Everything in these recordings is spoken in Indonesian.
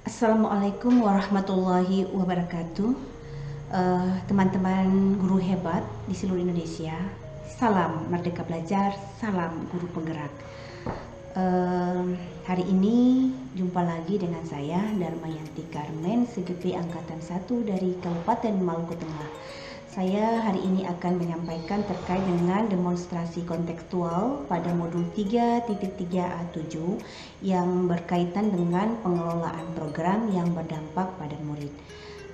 Assalamualaikum warahmatullahi wabarakatuh. Teman-teman guru hebat di seluruh Indonesia, salam Merdeka Belajar, salam guru penggerak. Hari ini jumpa lagi dengan saya Darmayanti Carmen, CGP Angkatan 1 dari Kabupaten Maluku Tengah. Saya hari ini akan menyampaikan terkait dengan demonstrasi kontekstual pada modul 3.3A7 yang berkaitan dengan pengelolaan program yang berdampak pada murid.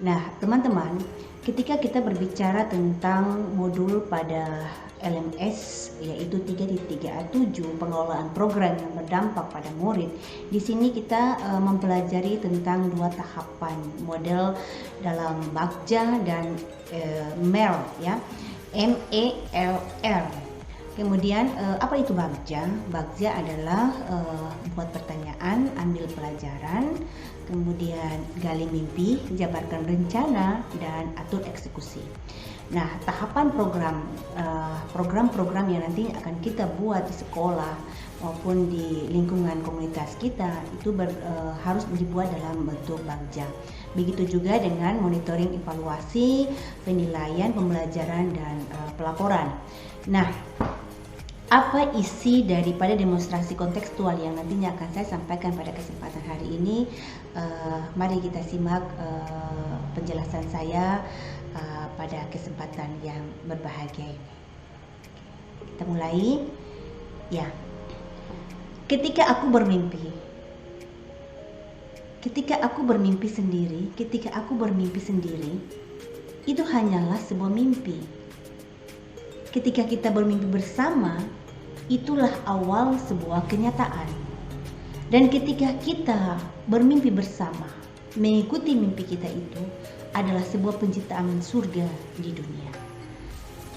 Nah, teman-teman, ketika kita berbicara tentang modul pada LMS yaitu 3.3A7 pengelolaan program yang berdampak pada murid, di sini kita mempelajari tentang dua tahapan model dalam Bagja dan MEL, ya, MELR. Kemudian apa itu Bagja? Bagja adalah buat pertanyaan, ambil pelajaran, kemudian gali mimpi, jabarkan rencana, dan atur eksekusi. Nah, tahapan program-program yang nanti akan kita buat di sekolah maupun di lingkungan komunitas kita itu harus dibuat dalam bentuk Bagja. Begitu juga dengan monitoring, evaluasi, penilaian, pembelajaran, dan pelaporan. Nah, apa isi daripada demonstrasi kontekstual yang nantinya akan saya sampaikan pada kesempatan hari ini? Mari kita simak penjelasan saya pada kesempatan yang berbahagia ini. Kita mulai. Ya. Ketika aku bermimpi sendiri, itu hanyalah sebuah mimpi. Ketika kita bermimpi bersama, itulah awal sebuah kenyataan. Dan ketika kita bermimpi bersama, mengikuti mimpi kita itu adalah sebuah penciptaan surga di dunia.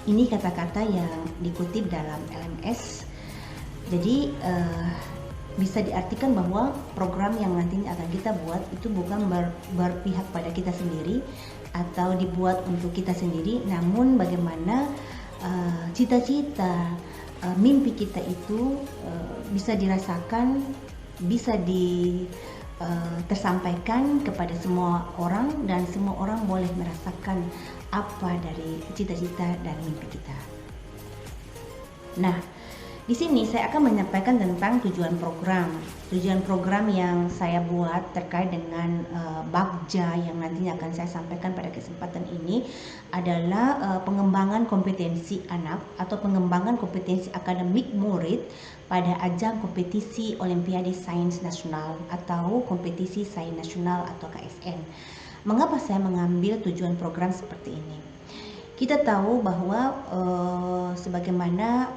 Ini kata-kata yang dikutip dalam LMS. Jadi bisa diartikan bahwa program yang nantinya akan kita buat itu bukan berpihak pada kita sendiri atau dibuat untuk kita sendiri, namun bagaimana cita-cita, mimpi kita itu bisa dirasakan, bisa tersampaikan kepada semua orang, dan semua orang boleh merasakan apa dari cita-cita dan mimpi kita. Nah, di sini saya akan menyampaikan tentang tujuan program yang saya buat terkait dengan Bagja yang nantinya akan saya sampaikan pada kesempatan ini adalah pengembangan kompetensi anak atau pengembangan kompetensi akademik murid pada ajang kompetisi Olimpiade Sains Nasional atau kompetisi Sains Nasional atau KSN. Mengapa saya mengambil tujuan program seperti ini? Kita tahu bahwa sebagaimana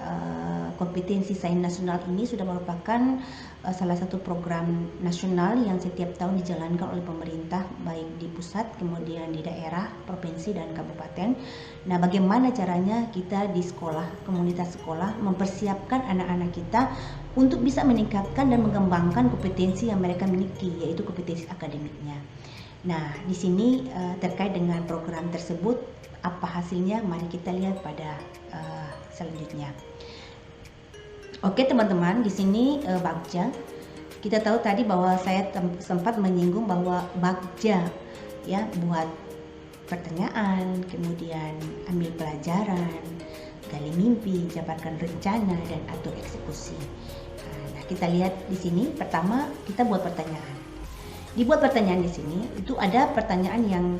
kompetensi sains nasional ini sudah merupakan salah satu program nasional yang setiap tahun dijalankan oleh pemerintah baik di pusat, kemudian di daerah, provinsi, dan kabupaten. Nah, bagaimana caranya kita di sekolah, komunitas sekolah mempersiapkan anak-anak kita untuk bisa meningkatkan dan mengembangkan kompetensi yang mereka miliki, yaitu kompetensi akademiknya. Nah, di sini terkait dengan program tersebut, apa hasilnya? Mari kita lihat pada selanjutnya. Oke teman-teman, di sini Bagja. Kita tahu tadi bahwa saya sempat menyinggung bahwa Bagja ya buat pertanyaan, kemudian ambil pelajaran, gali mimpi, jabarkan rencana, dan atur eksekusi. Nah, kita lihat di sini. Pertama, kita buat pertanyaan. Dibuat pertanyaan di sini itu ada pertanyaan yang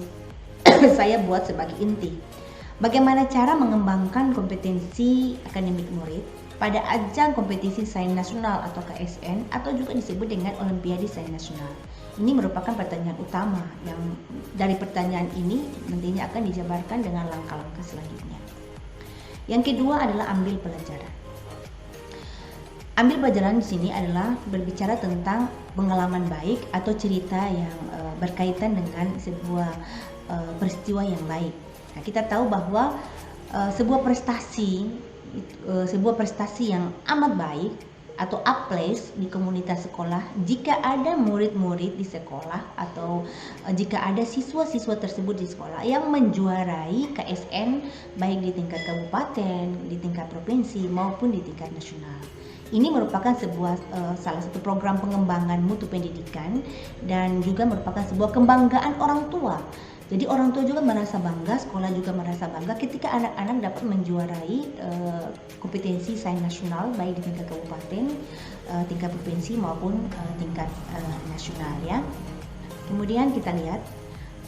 saya buat sebagai inti. Bagaimana cara mengembangkan kompetensi akademik murid pada ajang kompetisi sains nasional atau KSN atau juga disebut dengan Olimpiade Sains Nasional. Ini merupakan pertanyaan utama yang dari pertanyaan ini nantinya akan dijabarkan dengan langkah-langkah selanjutnya. Yang kedua adalah ambil pelajaran. Ambil pelajaran di sini adalah berbicara tentang pengalaman baik atau cerita yang berkaitan dengan sebuah peristiwa yang baik. Nah, kita tahu bahwa sebuah prestasi yang amat baik atau a place di komunitas sekolah jika ada murid-murid di sekolah atau jika ada siswa-siswa tersebut di sekolah yang menjuarai KSN baik di tingkat kabupaten, di tingkat provinsi maupun di tingkat nasional. Ini merupakan sebuah salah satu program pengembangan mutu pendidikan dan juga merupakan sebuah kebanggaan orang tua. Jadi orang tua juga merasa bangga, sekolah juga merasa bangga ketika anak-anak dapat menjuarai kompetensi sains nasional baik di tingkat kabupaten, tingkat provinsi maupun tingkat nasional ya. Kemudian kita lihat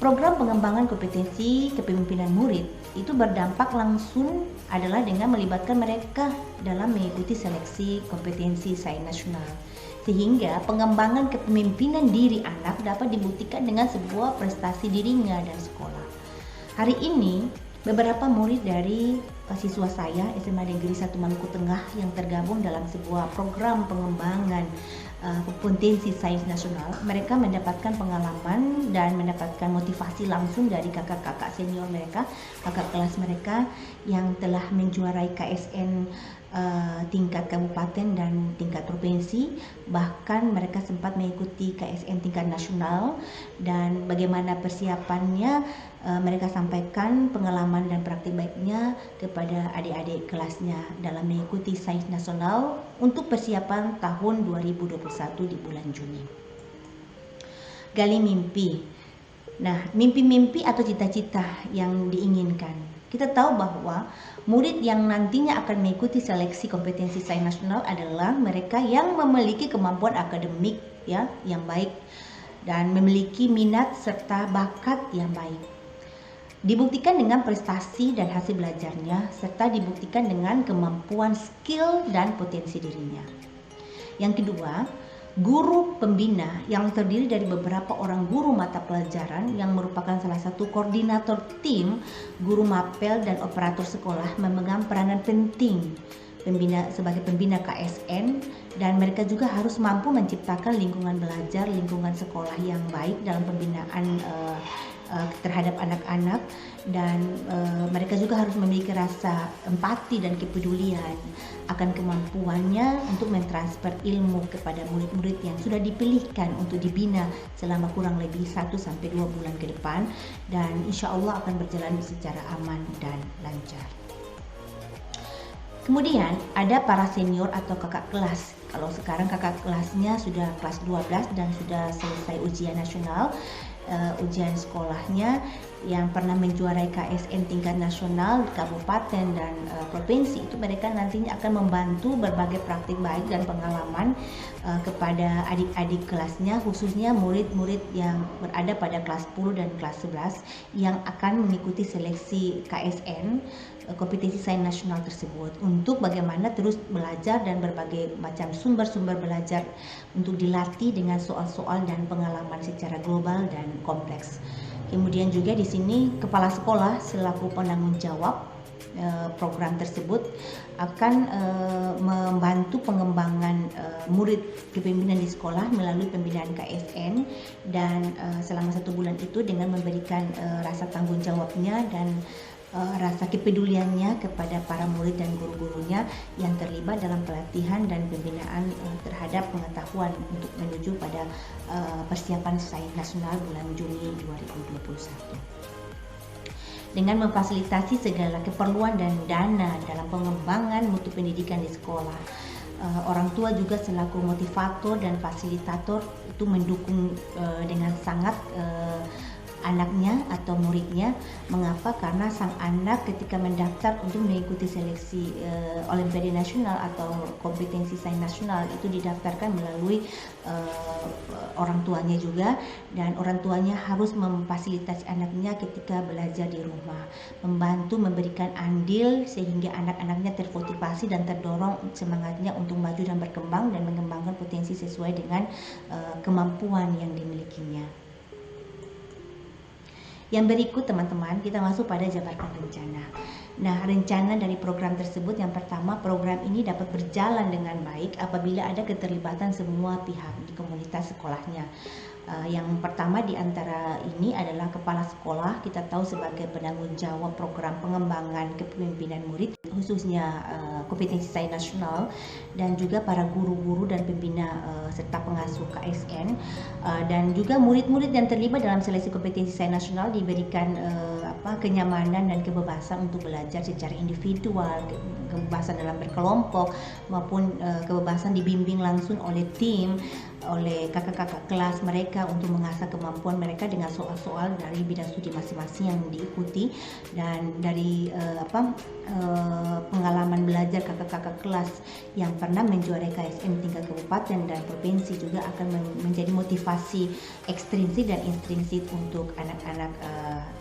program pengembangan kompetensi kepemimpinan murid itu berdampak langsung adalah dengan melibatkan mereka dalam mengikuti seleksi kompetensi sains nasional. Sehingga pengembangan kepemimpinan diri anak dapat dibuktikan dengan sebuah prestasi dirinya dan sekolah. Hari ini, beberapa murid dari siswa saya SMA Negeri 1 Maluku Tengah yang tergabung dalam sebuah program pengembangan kompetensi sains nasional, mereka mendapatkan pengalaman dan mendapatkan motivasi langsung dari kakak-kakak senior mereka, kakak kelas mereka yang telah menjuarai KSN tingkat kabupaten dan tingkat provinsi, bahkan mereka sempat mengikuti KSN tingkat nasional dan bagaimana persiapannya mereka sampaikan pengalaman dan praktik baiknya kepada adik-adik kelasnya dalam mengikuti sains nasional untuk persiapan tahun 2021 di bulan Juni. Gali mimpi. Nah, mimpi-mimpi atau cita-cita yang diinginkan. Kita tahu bahwa murid yang nantinya akan mengikuti seleksi kompetensi sains nasional adalah mereka yang memiliki kemampuan akademik ya yang baik dan memiliki minat serta bakat yang baik. Dibuktikan dengan prestasi dan hasil belajarnya serta dibuktikan dengan kemampuan skill dan potensi dirinya. Yang kedua, guru pembina yang terdiri dari beberapa orang guru mata pelajaran yang merupakan salah satu koordinator tim guru mapel dan operator sekolah memegang peranan penting sebagai pembina KSN dan mereka juga harus mampu menciptakan lingkungan belajar, lingkungan sekolah yang baik dalam pembinaan terhadap anak-anak dan mereka juga harus memiliki rasa empati dan kepedulian akan kemampuannya untuk mentransfer ilmu kepada murid-murid yang sudah dipilihkan untuk dibina selama kurang lebih 1-2 bulan ke depan dan insya Allah akan berjalan secara aman dan lancar. Kemudian ada para senior atau kakak kelas. Kalau sekarang kakak kelasnya sudah kelas 12 dan sudah selesai ujian nasional, ujian sekolahnya yang pernah menjuarai KSN tingkat nasional, kabupaten dan provinsi, itu mereka nantinya akan membantu berbagai praktik baik dan pengalaman kepada adik-adik kelasnya, khususnya murid-murid yang berada pada kelas 10 dan kelas 11 yang akan mengikuti seleksi KSN kompetensi sains nasional tersebut untuk bagaimana terus belajar dan berbagai macam sumber-sumber belajar untuk dilatih dengan soal-soal dan pengalaman secara global dan kompleks. Kemudian juga di sini kepala sekolah selaku penanggung jawab program tersebut akan membantu pengembangan murid kepemimpinan di sekolah melalui pembinaan KSN dan selama 1 bulan itu dengan memberikan rasa tanggung jawabnya dan rasa kepeduliannya kepada para murid dan guru-gurunya yang terlibat dalam pelatihan dan pembinaan terhadap pengetahuan untuk menuju pada persiapan sains nasional bulan Juni 2021. Dengan memfasilitasi segala keperluan dan dana dalam pengembangan mutu pendidikan di sekolah, orang tua juga selaku motivator dan fasilitator itu mendukung dengan sangat anaknya atau muridnya. Mengapa? Karena sang anak ketika mendaftar untuk mengikuti seleksi Olimpiade Nasional atau kompetensi sains nasional itu didaftarkan melalui orang tuanya juga, dan orang tuanya harus memfasilitasi anaknya ketika belajar di rumah, membantu memberikan andil sehingga anak-anaknya termotivasi dan terdorong semangatnya untuk maju dan berkembang dan mengembangkan potensi sesuai dengan kemampuan yang dimilikinya. Yang berikut teman-teman, kita masuk pada jabarkan rencana. Nah, rencana dari program tersebut yang pertama, program ini dapat berjalan dengan baik apabila ada keterlibatan semua pihak di komunitas sekolahnya. Yang pertama di antara ini adalah kepala sekolah, kita tahu sebagai penanggung jawab program pengembangan kepemimpinan murid, khususnya kompetensi sains nasional, dan juga para guru-guru dan pembina serta pengasuh KSN, dan juga murid-murid yang terlibat dalam seleksi kompetensi sains nasional diberikan kenyamanan dan kebebasan untuk belajar secara individual, kebebasan dalam berkelompok, maupun kebebasan dibimbing langsung oleh tim, oleh kakak-kakak kelas mereka untuk mengasah kemampuan mereka dengan soal-soal dari bidang studi masing-masing yang diikuti. Dan dari pengalaman belajar kakak-kakak kelas yang pernah menjuarai KSN tingkat kabupaten dan provinsi juga akan menjadi motivasi ekstrinsik dan intrinsik untuk anak-anak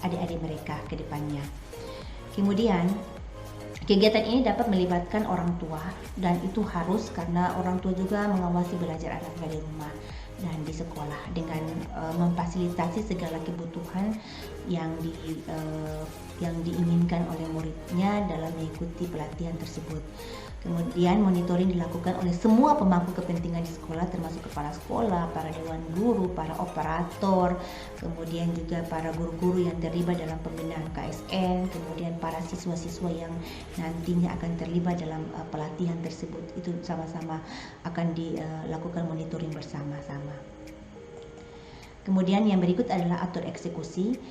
adik-adik mereka ke depannya. Kemudian kegiatan ini dapat melibatkan orang tua, dan itu harus karena orang tua juga mengawasi belajar anak dari rumah dan di sekolah dengan memfasilitasi segala kebutuhan yang diinginkan oleh muridnya dalam mengikuti pelatihan tersebut. Kemudian monitoring dilakukan oleh semua pemangku kepentingan di sekolah, termasuk kepala sekolah, para dewan guru, para operator, kemudian juga para guru-guru yang terlibat dalam pembinaan KSN, kemudian para siswa-siswa yang nantinya akan terlibat dalam pelatihan tersebut. Itu sama-sama akan dilakukan monitoring bersama-sama. Kemudian yang berikut adalah atur eksekusi.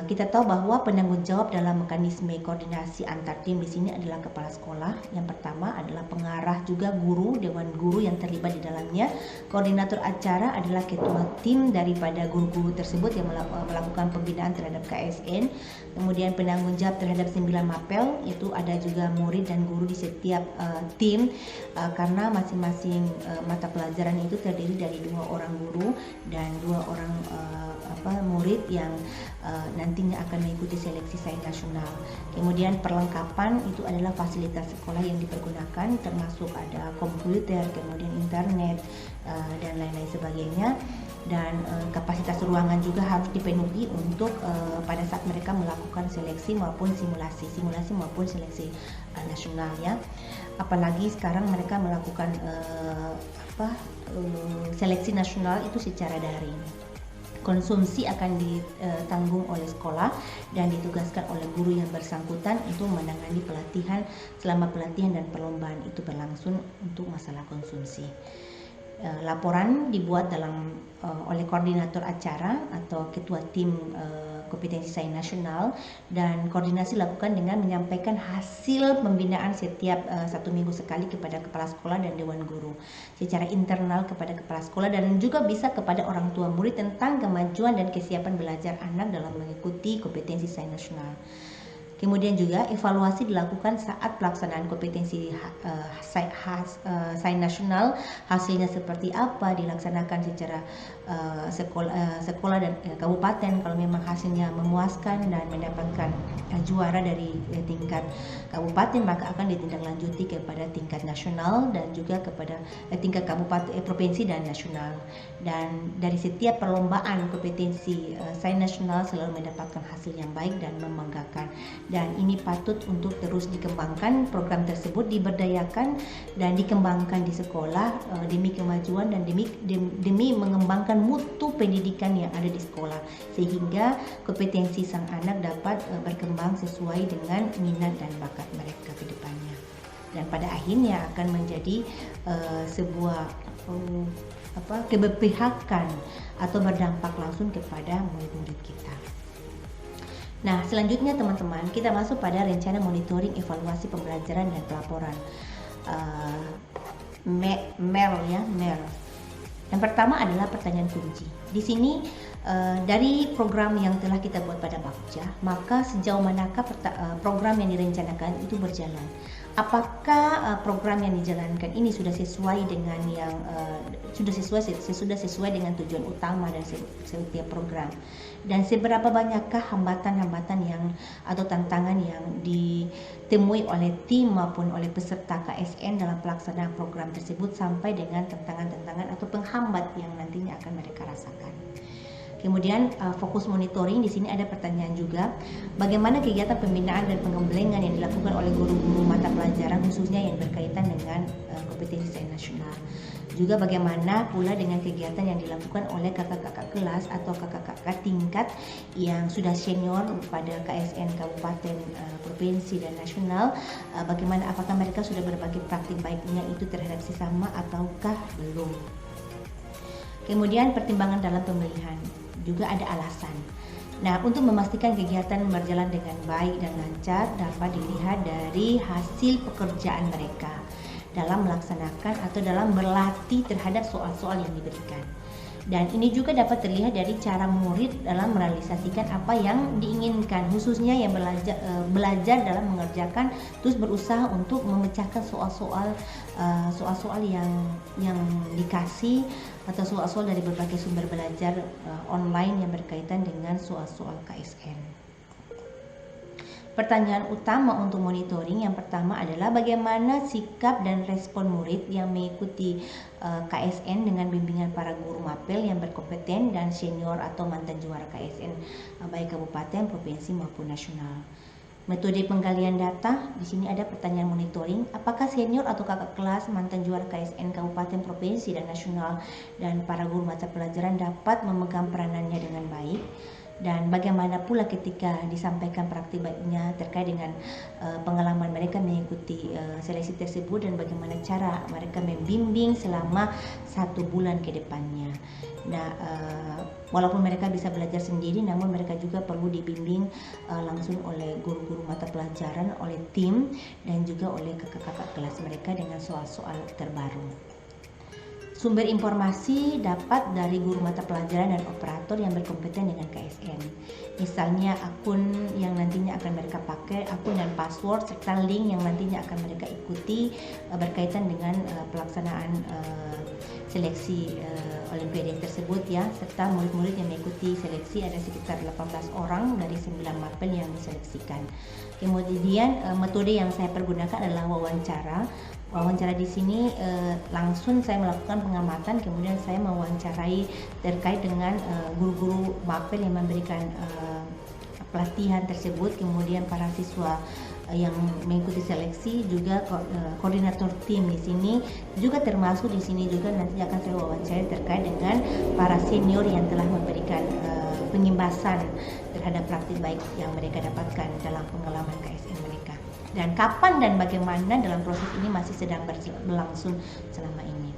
Kita tahu bahwa penanggung jawab dalam mekanisme koordinasi antar tim di sini adalah kepala sekolah. Yang pertama adalah pengarah juga guru, dewan guru yang terlibat di dalamnya. Koordinator acara adalah ketua tim daripada guru-guru tersebut yang melakukan pembinaan terhadap KSN. Kemudian penanggung jawab terhadap 9 mapel, itu ada juga murid dan guru di setiap tim, karena masing-masing mata pelajaran itu terdiri dari 2 orang guru dan 2 orang murid yang nantinya akan mengikuti seleksi sains nasional. Kemudian perlengkapan itu adalah fasilitas sekolah yang dipergunakan, termasuk ada komputer, kemudian internet, dan lain-lain sebagainya. Dan kapasitas ruangan juga harus dipenuhi untuk pada saat mereka melakukan seleksi maupun simulasi maupun seleksi nasional ya. Apalagi sekarang mereka melakukan seleksi nasional itu secara daring. Konsumsi akan ditanggung oleh sekolah dan ditugaskan oleh guru yang bersangkutan untuk menangani pelatihan selama pelatihan dan perlombaan itu berlangsung untuk masalah konsumsi. Laporan dibuat oleh koordinator acara atau ketua tim kompetensi sains nasional, dan koordinasi dilakukan dengan menyampaikan hasil pembinaan setiap 1 minggu sekali kepada kepala sekolah dan dewan guru secara internal kepada kepala sekolah, dan juga bisa kepada orang tua murid tentang kemajuan dan kesiapan belajar anak dalam mengikuti kompetensi sains nasional. Kemudian juga evaluasi dilakukan saat pelaksanaan kompetensi sains nasional, hasilnya seperti apa, dilaksanakan secara sekolah dan kabupaten. Kalau memang hasilnya memuaskan dan mendapatkan juara dari tingkat kabupaten, maka akan ditindaklanjuti kepada tingkat nasional dan juga kepada tingkat kabupaten, provinsi dan nasional. Dan dari setiap perlombaan kompetensi sains nasional selalu mendapatkan hasil yang baik dan membanggakan. Dan ini patut untuk terus dikembangkan. Program tersebut diberdayakan dan dikembangkan di sekolah demi kemajuan dan demi mengembangkan mutu pendidikan yang ada di sekolah, sehingga kompetensi sang anak dapat berkembang sesuai dengan minat dan bakat mereka ke depannya, dan pada akhirnya akan menjadi sebuah keberpihakan atau berdampak langsung kepada murid-murid kita. Nah, selanjutnya teman-teman, kita masuk pada rencana monitoring evaluasi pembelajaran dan pelaporan. MER. Yang pertama adalah pertanyaan kunci. Di sini dari program yang telah kita buat pada Bakja, maka sejauh manakah program yang direncanakan itu berjalan? Apakah program yang dijalankan ini sudah sesuai dengan sudah sesuai dengan tujuan utama dan setiap program? Dan seberapa banyakkah hambatan-hambatan atau tantangan yang ditemui oleh tim maupun oleh peserta KSN dalam pelaksanaan program tersebut, sampai dengan tantangan-tantangan atau penghambat yang nantinya akan mereka rasakan. Kemudian fokus monitoring, di sini ada pertanyaan juga, bagaimana kegiatan pembinaan dan pengembelengan yang dilakukan oleh guru-guru mata pelajaran khususnya yang berkaitan dengan kompetensi sains nasional. Juga bagaimana pula dengan kegiatan yang dilakukan oleh kakak-kakak kelas atau kakak-kakak tingkat yang sudah senior pada KSN Kabupaten, Provinsi dan Nasional, bagaimana apakah mereka sudah berbagi praktik baiknya itu terhadap sesama ataukah belum. Kemudian pertimbangan dalam pemilihan, juga ada alasan. Nah, untuk memastikan kegiatan berjalan dengan baik dan lancar dapat dilihat dari hasil pekerjaan mereka dalam melaksanakan atau dalam berlatih terhadap soal-soal yang diberikan. Dan ini juga dapat terlihat dari cara murid dalam merealisasikan apa yang diinginkan, khususnya yang belajar dalam mengerjakan, terus berusaha untuk memecahkan soal-soal yang dikasih atau soal-soal dari berbagai sumber belajar online yang berkaitan dengan soal-soal KSN. Pertanyaan utama untuk monitoring yang pertama adalah bagaimana sikap dan respon murid yang mengikuti KSN dengan bimbingan para guru mapel yang berkompeten dan senior atau mantan juara KSN baik kabupaten, provinsi maupun nasional. Metode penggalian data, di sini ada pertanyaan monitoring, apakah senior atau kakak kelas mantan juara KSN kabupaten, provinsi dan nasional dan para guru mata pelajaran dapat memegang peranannya dengan baik. Dan bagaimana pula ketika disampaikan praktik baiknya terkait dengan pengalaman mereka mengikuti seleksi tersebut dan bagaimana cara mereka membimbing selama 1 bulan ke depannya. Nah, walaupun mereka bisa belajar sendiri, namun mereka juga perlu dibimbing langsung oleh guru-guru mata pelajaran, oleh tim dan juga oleh kakak-kakak kelas mereka dengan soal-soal terbaru. Sumber informasi dapat dari guru mata pelajaran dan operator yang berkompeten dengan KSN. Misalnya akun yang nantinya akan mereka pakai, akun dan password serta link yang nantinya akan mereka ikuti berkaitan dengan pelaksanaan seleksi Olimpiade tersebut ya, serta murid-murid yang mengikuti seleksi ada sekitar 18 orang dari 9 mapel yang diseleksikan. Kemudian metode yang saya pergunakan adalah wawancara. Wawancara di sini langsung saya melakukan pengamatan, kemudian saya mewawancarai terkait dengan guru-guru mapel yang memberikan pelatihan tersebut, kemudian para siswa yang mengikuti seleksi, juga koordinator tim di sini juga termasuk di sini juga nanti akan saya wawancarai terkait dengan para senior yang telah memberikan pengimbasan terhadap praktik baik yang mereka dapatkan dalam pengalaman KSN mereka. Dan kapan dan bagaimana dalam proses ini masih sedang berlangsung selama ini.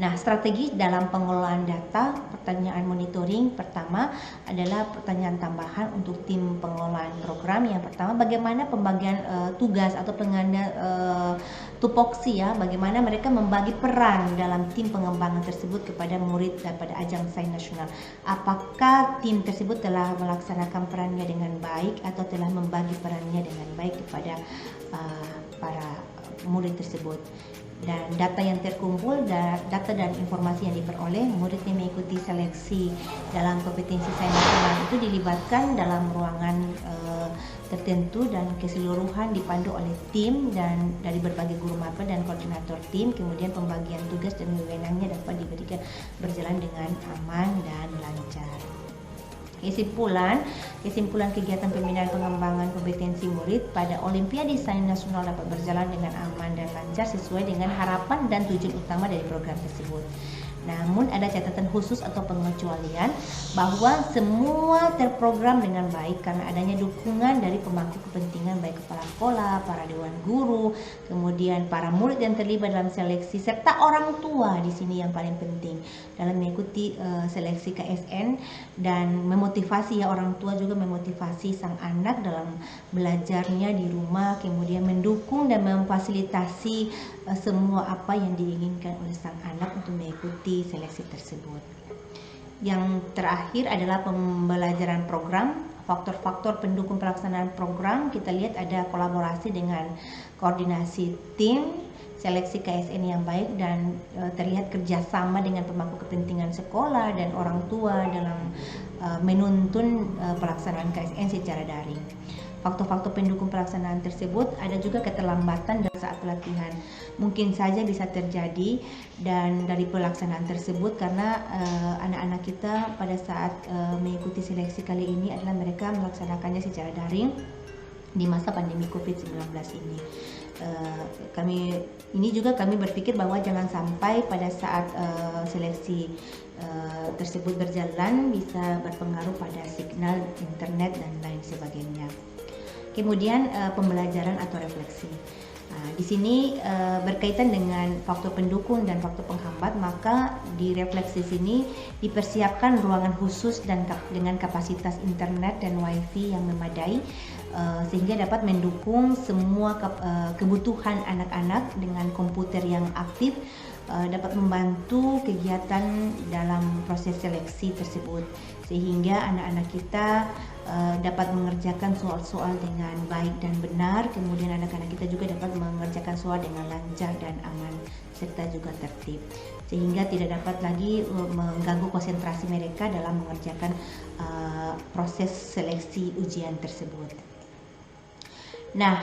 Nah, strategi dalam pengelolaan data, pertanyaan monitoring pertama adalah pertanyaan tambahan untuk tim pengelolaan program. Yang pertama, bagaimana pembagian tugas atau tupoksi ya, bagaimana mereka membagi peran dalam tim pengembangan tersebut kepada murid pada ajang sains nasional. Apakah tim tersebut telah melaksanakan perannya dengan baik atau telah membagi perannya dengan baik kepada para murid tersebut. Dan data yang terkumpul, data dan informasi yang diperoleh, murid yang mengikuti seleksi dalam kompetensi sains nasional itu dilibatkan dalam ruangan tertentu dan keseluruhan dipandu oleh tim dan dari berbagai guru mapel dan koordinator tim. Kemudian pembagian tugas dan wewenangnya dapat diberikan berjalan dengan aman dan lancar. Kesimpulan kegiatan pembinaan pengembangan kompetensi murid pada Olimpiade Sains Nasional dapat berjalan dengan aman dan lancar sesuai dengan harapan dan tujuan utama dari program tersebut. Namun ada catatan khusus atau pengecualian bahwa semua terprogram dengan baik karena adanya dukungan dari pemangku kepentingan baik kepala sekolah, para dewan guru, kemudian para murid yang terlibat dalam seleksi serta orang tua di sini yang paling penting dalam mengikuti seleksi KSN dan memotivasi ya, orang tua juga memotivasi sang anak dalam belajarnya di rumah, kemudian mendukung dan memfasilitasi semua apa yang diinginkan oleh sang anak untuk mengikuti seleksi tersebut. Yang terakhir adalah pembelajaran program, faktor-faktor pendukung pelaksanaan program. Kita lihat ada kolaborasi dengan koordinasi tim, seleksi KSN yang baik dan terlihat kerjasama dengan pemangku kepentingan sekolah dan orang tua dalam menuntun pelaksanaan KSN secara daring. faktor-faktor pendukung pelaksanaan tersebut, ada juga keterlambatan saat pelatihan. Mungkin saja bisa terjadi dan dari pelaksanaan tersebut karena anak-anak kita pada saat mengikuti seleksi kali ini adalah mereka melaksanakannya secara daring di masa pandemi COVID-19 ini. Kami berpikir bahwa jangan sampai pada saat seleksi tersebut berjalan bisa berpengaruh pada signal internet dan lain sebagainya. Kemudian pembelajaran atau refleksi. Di sini berkaitan dengan faktor pendukung dan faktor penghambat, maka di refleksi sini dipersiapkan ruangan khusus dan dengan kapasitas internet dan wifi yang memadai sehingga dapat mendukung semua kebutuhan anak-anak dengan komputer yang aktif, dapat membantu kegiatan dalam proses seleksi tersebut sehingga anak-anak kita dapat mengerjakan soal-soal dengan baik dan benar. Kemudian anak-anak kita juga dapat mengerjakan soal dengan lancar dan aman serta juga tertib, sehingga tidak dapat lagi mengganggu konsentrasi mereka dalam mengerjakan proses seleksi ujian tersebut. Nah,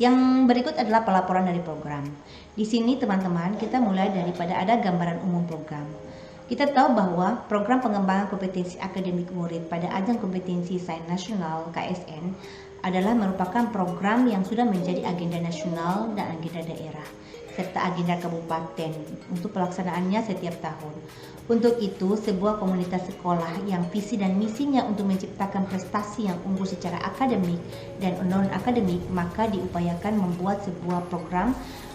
yang berikut adalah pelaporan dari program. Di sini teman-teman, kita mulai daripada ada gambaran umum program. Kita tahu bahwa program pengembangan kompetensi akademik murid pada ajang kompetensi sains nasional KSN adalah merupakan program yang sudah menjadi agenda nasional dan agenda daerah serta agenda kabupaten untuk pelaksanaannya setiap tahun. Untuk itu, sebuah komunitas sekolah yang visi dan misinya untuk menciptakan prestasi yang unggul secara akademik dan non-akademik, maka diupayakan membuat sebuah program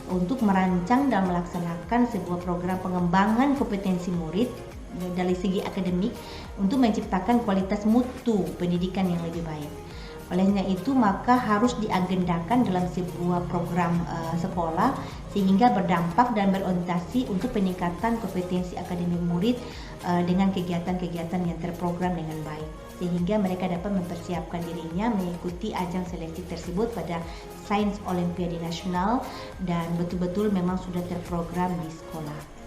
untuk merancang dan melaksanakan sebuah program pengembangan kompetensi murid dari segi akademik untuk menciptakan kualitas mutu pendidikan yang lebih baik. Olehnya itu, maka harus diagendakan dalam sebuah program sekolah sehingga berdampak dan berorientasi untuk peningkatan kompetensi akademik murid dengan kegiatan-kegiatan yang terprogram dengan baik, sehingga mereka dapat mempersiapkan dirinya mengikuti ajang seleksi tersebut pada Sains Olimpiade Nasional dan betul-betul memang sudah terprogram di sekolah.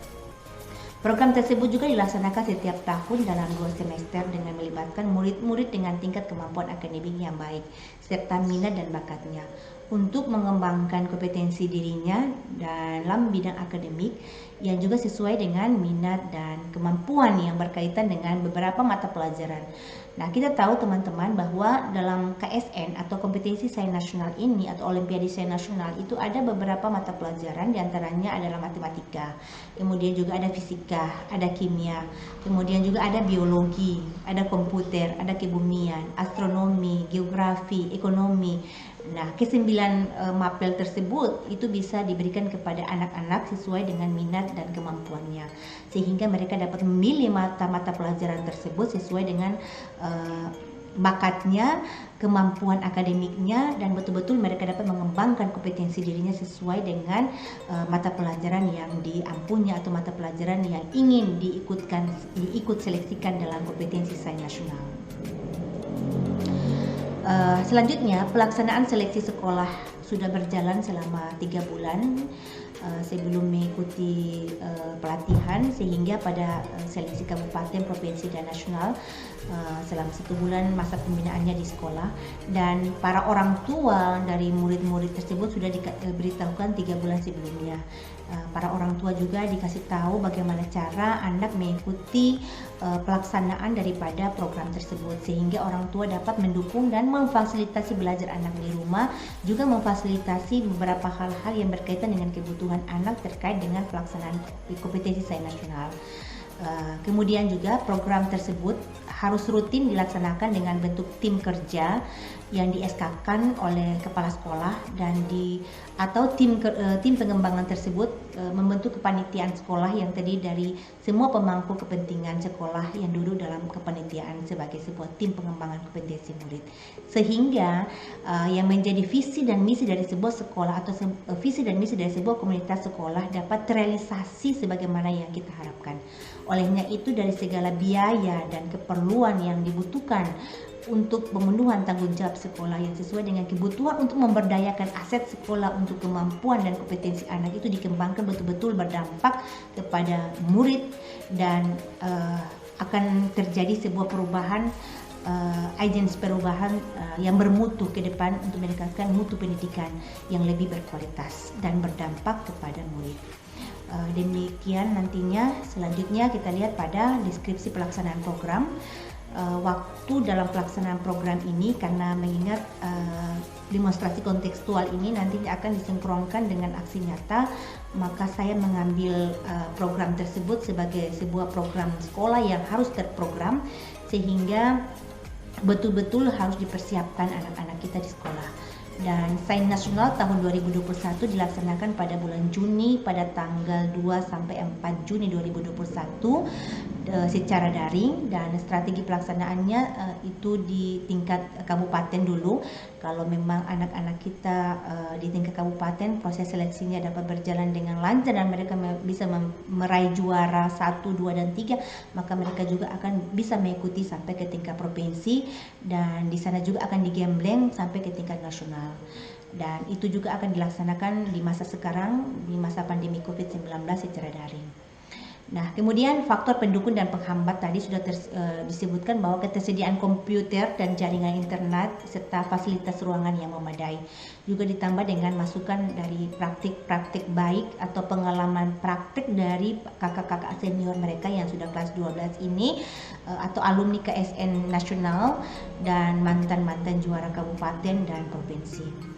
Program tersebut juga dilaksanakan setiap tahun dalam 2 semester dengan melibatkan murid-murid dengan tingkat kemampuan akademik yang baik serta minat dan bakatnya untuk mengembangkan kompetensi dirinya dalam bidang akademik yang juga sesuai dengan minat dan kemampuan yang berkaitan dengan beberapa mata pelajaran. Nah, kita tahu teman-teman bahwa dalam KSN atau kompetensi sains nasional ini atau Olimpiade Sains Nasional itu ada beberapa mata pelajaran, diantaranya adalah matematika, kemudian juga ada fisika, ada kimia, kemudian juga ada biologi, ada komputer, ada kebumian, astronomi, geografi, ekonomi. Nah, kesembilan mapel tersebut itu bisa diberikan kepada anak-anak sesuai dengan minat dan kemampuannya, sehingga mereka dapat memilih mata-mata pelajaran tersebut sesuai dengan bakatnya, kemampuan akademiknya, dan betul-betul mereka dapat mengembangkan kompetensi dirinya sesuai dengan mata pelajaran yang diampunya atau mata pelajaran yang ingin diikut seleksikan dalam kompetensi sains nasional. Selanjutnya, pelaksanaan seleksi sekolah sudah berjalan selama 3 bulan sebelum mengikuti pelatihan, sehingga pada seleksi kabupaten, provinsi, dan nasional selama 1 bulan masa pembinaannya di sekolah, dan para orang tua dari murid-murid tersebut sudah diberitahukan 3 bulan sebelumnya. Para orang tua juga dikasih tahu bagaimana cara anak mengikuti pelaksanaan daripada program tersebut, sehingga orang tua dapat mendukung dan memfasilitasi belajar anak di rumah, juga memfasilitasi beberapa hal-hal yang berkaitan dengan kebutuhan anak terkait dengan pelaksanaan kompetensi sains nasional. Kemudian juga program tersebut harus rutin dilaksanakan dengan bentuk tim kerja yang di-SK-kan oleh kepala sekolah dan atau tim pengembangan tersebut membentuk kepanitiaan sekolah yang terdiri dari semua pemangku kepentingan sekolah yang duduk dalam kepanitiaan sebagai sebuah tim pengembangan kompetensi murid, sehingga yang menjadi visi dan misi dari sebuah sekolah atau visi dan misi dari sebuah komunitas sekolah dapat terrealisasi sebagaimana yang kita harapkan. Olehnya itu, dari segala biaya dan keperluan yang dibutuhkan untuk pemenuhan tanggung jawab sekolah yang sesuai dengan kebutuhan untuk memberdayakan aset sekolah untuk kemampuan dan kompetensi anak itu dikembangkan betul-betul berdampak kepada murid dan akan terjadi sebuah perubahan agents perubahan yang bermutu ke depan untuk meningkatkan mutu pendidikan yang lebih berkualitas dan berdampak kepada murid. Demikian nantinya. Selanjutnya kita lihat pada deskripsi pelaksanaan program. Waktu dalam pelaksanaan program ini, karena mengingat demonstrasi kontekstual ini nantinya akan disinkronkan dengan aksi nyata, maka saya mengambil program tersebut sebagai sebuah program sekolah yang harus terprogram, sehingga betul-betul harus dipersiapkan anak-anak kita di sekolah. Dan Sains Nasional tahun 2021 dilaksanakan pada bulan Juni pada tanggal 2 sampai 4 Juni 2021 secara daring, dan strategi pelaksanaannya itu di tingkat kabupaten dulu. Kalau memang anak-anak kita di tingkat kabupaten proses seleksinya dapat berjalan dengan lancar dan mereka bisa meraih juara 1, 2, dan 3, maka mereka juga akan bisa mengikuti sampai ke tingkat provinsi, dan di sana juga akan digembleng sampai ke tingkat nasional. Dan itu juga akan dilaksanakan di masa sekarang, di masa pandemi COVID-19 secara daring. Nah, kemudian faktor pendukung dan penghambat tadi sudah disebutkan bahwa ketersediaan komputer dan jaringan internet serta fasilitas ruangan yang memadai. Juga ditambah dengan masukan dari praktik-praktik baik atau pengalaman praktik dari kakak-kakak senior mereka yang sudah kelas 12 ini, atau alumni KSN nasional dan mantan-mantan juara kabupaten dan provinsi.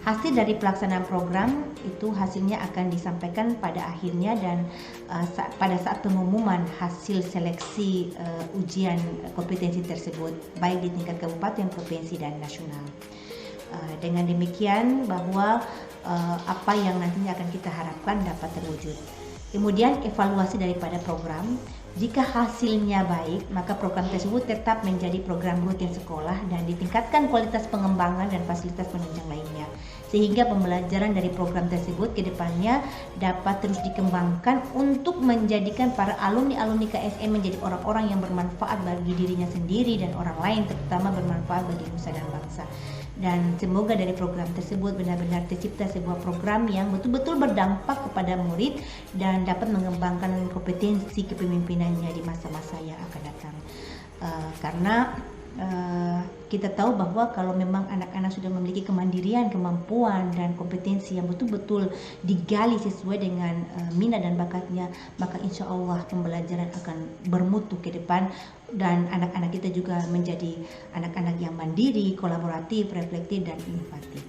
Hasil dari pelaksanaan program itu hasilnya akan disampaikan pada akhirnya, dan pada saat pengumuman hasil seleksi ujian kompetensi tersebut baik di tingkat kabupaten, provinsi, dan nasional. Dengan demikian bahwa apa yang nantinya akan kita harapkan dapat terwujud. Kemudian evaluasi daripada program. Jika hasilnya baik, maka program tersebut tetap menjadi program rutin sekolah dan ditingkatkan kualitas pengembangan dan fasilitas penunjang lainnya, sehingga pembelajaran dari program tersebut ke depannya dapat terus dikembangkan untuk menjadikan para alumni-alumni KSN menjadi orang-orang yang bermanfaat bagi dirinya sendiri dan orang lain, terutama bermanfaat bagi nusa dan bangsa. Dan semoga dari program tersebut benar-benar tercipta sebuah program yang betul-betul berdampak kepada murid dan dapat mengembangkan kompetensi kepemimpinannya di masa-masa yang akan datang. Karena kita tahu bahwa kalau memang anak-anak sudah memiliki kemandirian, kemampuan, dan kompetensi yang betul-betul digali sesuai dengan minat dan bakatnya, maka insya Allah pembelajaran akan bermutu ke depan, dan anak-anak kita juga menjadi anak-anak yang mandiri, kolaboratif, reflektif, dan inovatif.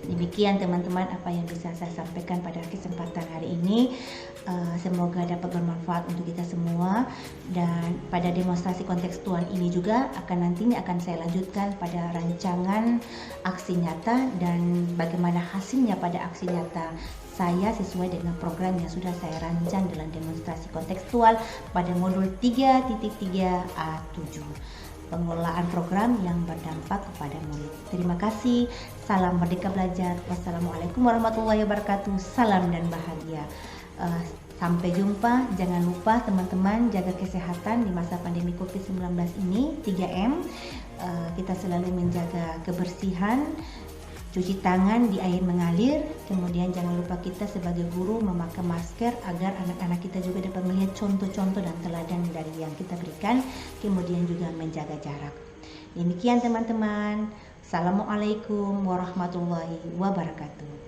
Demikian teman-teman apa yang bisa saya sampaikan pada kesempatan hari ini. Semoga dapat bermanfaat untuk kita semua, dan pada demonstrasi kontekstual ini juga nantinya akan saya lanjutkan pada rancangan aksi nyata dan bagaimana hasilnya pada aksi nyata saya sesuai dengan program yang sudah saya rancang dalam demonstrasi kontekstual pada modul 3.3A7. Pengelolaan program yang berdampak kepada murid. Terima kasih. Salam Merdeka Belajar. Wassalamualaikum warahmatullahi wabarakatuh. Salam dan bahagia. Sampai jumpa. Jangan lupa teman-teman jaga kesehatan di masa pandemi COVID-19 ini. 3M. Kita selalu menjaga kebersihan, cuci tangan di air mengalir, kemudian jangan lupa kita sebagai guru memakai masker agar anak-anak kita juga dapat melihat contoh-contoh dan teladan dari yang kita berikan, kemudian juga menjaga jarak. Demikian teman-teman. Assalamualaikum warahmatullahi wabarakatuh.